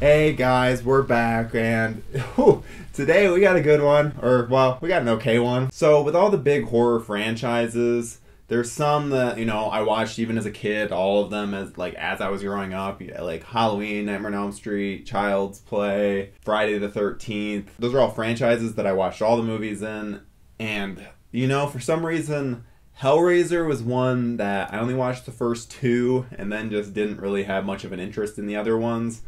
Hey guys, we're back, and today we got a good one, or well, we got an okay one. So with all the big horror franchises, there's some that, you know, I watched even as a kid, all of them as I was growing up, like Halloween, Nightmare on Elm Street, Child's Play, Friday the 13th. Those are all franchises that I watched all the movies in, and, you know, for some reason, Hellraiser was one that I only watched the first two, and then just didn't really have much of an interest in the other ones.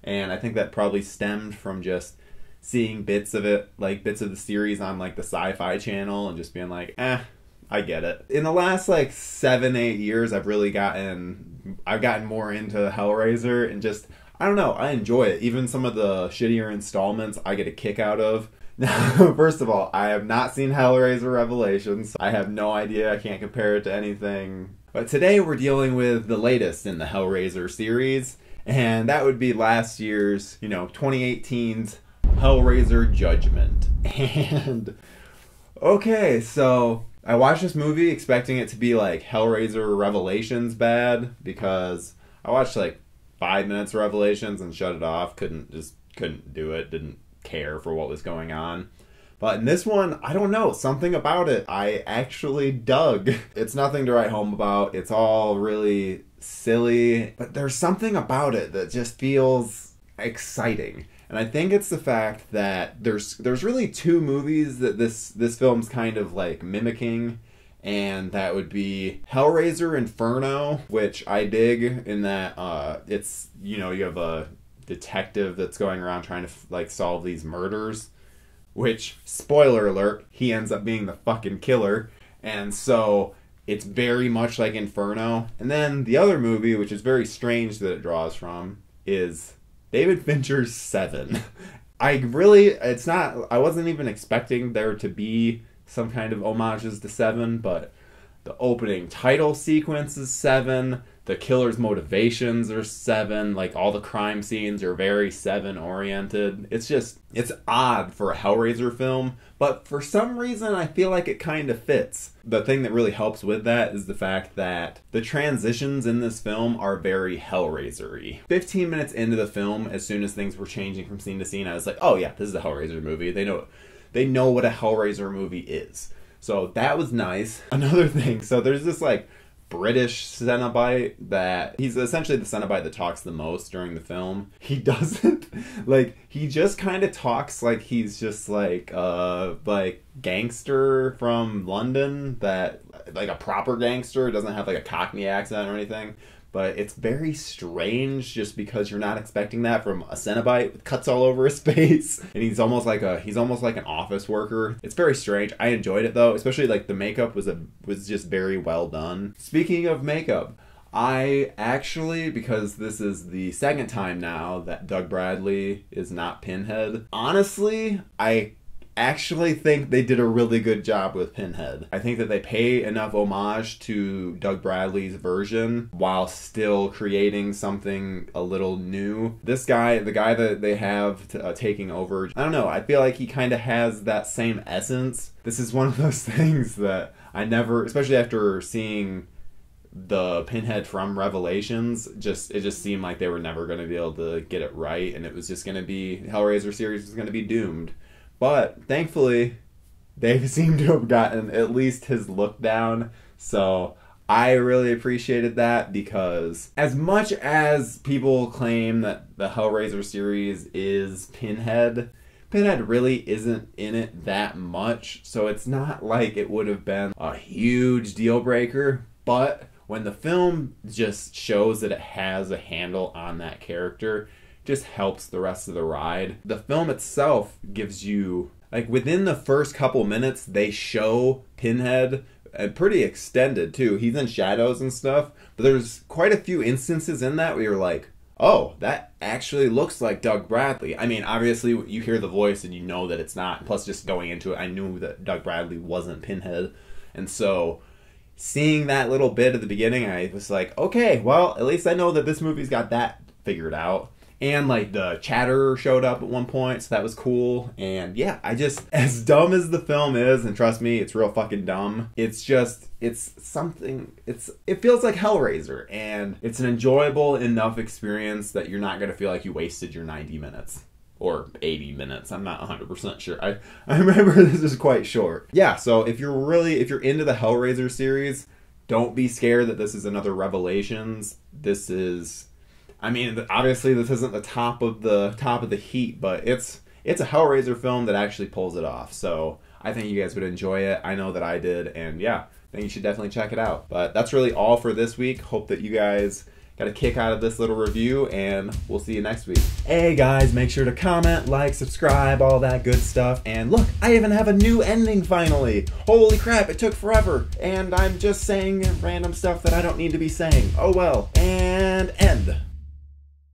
And I think that probably stemmed from just seeing bits of it, like bits of the series on like the Sci-Fi Channel, and just being like, I get it. In the last like 7-8 years, I've gotten more into Hellraiser, and just, I don't know, I enjoy it. Even some of the shittier installments I get a kick out of. Now, first of all, I have not seen Hellraiser Revelations. I have no idea, I can't compare it to anything. But today we're dealing with the latest in the Hellraiser series. And that would be last year's, 2018's Hellraiser Judgement. And, okay, so I watched this movie expecting it to be like Hellraiser Revelations bad, because I watched like 5 minutes of Revelations and shut it off. Couldn't do it, didn't care for what was going on. But in this one, I don't know, something about it I actually dug. It's nothing to write home about. It's all really silly, but there's something about it that just feels exciting. And I think it's the fact that there's really two movies that this film's kind of like mimicking, and that would be Hellraiser Inferno, which I dig in that it's, you have a detective that's going around trying to like solve these murders, which, spoiler alert, he ends up being the fucking killer. And so it's very much like Inferno. And then the other movie, which is very strange that it draws from, is David Fincher's Seven. I wasn't even expecting there to be some kind of homages to Seven, but the opening title sequence is Seven. The killer's motivations are Seven. Like, all the crime scenes are very Seven oriented. It's odd for a Hellraiser film, but for some reason I feel like it kind of fits. The thing that really helps with that is the fact that the transitions in this film are very Hellraiser-y. 15 minutes into the film, as soon as things were changing from scene to scene, I was like, oh yeah, this is a Hellraiser movie. They know what a Hellraiser movie is. So that was nice. Another thing, so there's this like British Cenobite that he's essentially the Cenobite that talks the most during the film. He doesn't he just kind of talks like he's just like gangster from London, that like a proper gangster, doesn't have like a Cockney accent or anything. But it's very strange just because you're not expecting that from a Cenobite with cuts all over his face. And he's almost like an office worker. It's very strange. I enjoyed it though, especially like the makeup was just very well done. Speaking of makeup, I actually, because this is the second time now that Doug Bradley is not Pinhead, honestly, I actually think they did a really good job with Pinhead. I think that they pay enough homage to Doug Bradley's version while still creating something a little new. This guy, the guy that they have taking over, I don't know, I feel like he kind of has that same essence. This is one of those things that I never, especially after seeing the Pinhead from Revelations, it just seemed like they were never going to be able to get it right, and it was just going to be, Hellraiser series was going to be doomed. But thankfully, they seem to have gotten at least his look down. So I really appreciated that, because as much as people claim that the Hellraiser series is Pinhead really isn't in it that much. So it's not like it would have been a huge deal breaker. But when the film just shows that it has a handle on that character, just helps the rest of the ride. The film itself gives you, like, within the first couple minutes, they show Pinhead, and pretty extended too. He's in shadows and stuff, but there's quite a few instances in that where you're like, oh, that actually looks like Doug Bradley. I mean, obviously you hear the voice and you know that it's not. Plus, just going into it, I knew that Doug Bradley wasn't Pinhead. And so seeing that little bit at the beginning, I was like, okay, well, at least I know that this movie's got that figured out. And like the Chatterer showed up at one point, so that was cool. And yeah, as dumb as the film is, and trust me, it's real fucking dumb, it feels like Hellraiser, and it's an enjoyable enough experience that you're not gonna feel like you wasted your 90 minutes. Or 80 minutes, I'm not 100% sure. I remember this is quite short. Yeah, so if you're into the Hellraiser series, don't be scared that this is another Revelations. This is, I mean, obviously this isn't the top of the heap, but it's a Hellraiser film that actually pulls it off. So I think you guys would enjoy it. I know that I did, and yeah, I think you should definitely check it out. But that's really all for this week. Hope that you guys got a kick out of this little review, and we'll see you next week. Hey guys, make sure to comment, like, subscribe, all that good stuff. And look, I even have a new ending finally. Holy crap, it took forever. And I'm just saying random stuff that I don't need to be saying. Oh well. And end.